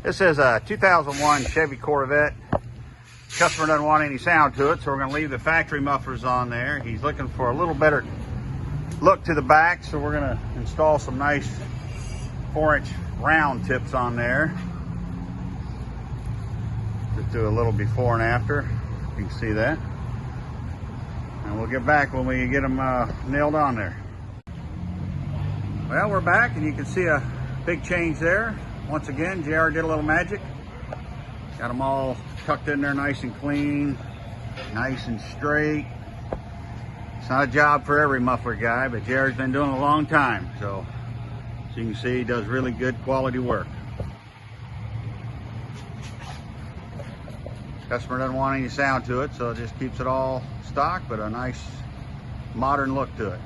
This is a 2001 Chevy Corvette. Customer doesn't want any sound to it, so we're going to leave the factory mufflers on there. He's looking for a little better look to the back, so we're going to install some nice 4-inch round tips on there. Just do a little before and after. You can see that. And we'll get back when we get them nailed on there. Well, we're back, and you can see a big change there. Once again, JR did a little magic. Got them all tucked in there nice and clean, nice and straight. It's not a job for every muffler guy, but JR's been doing it a long time. So as you can see, he does really good quality work. Customer doesn't want any sound to it, so it just keeps it all stock, but a nice modern look to it.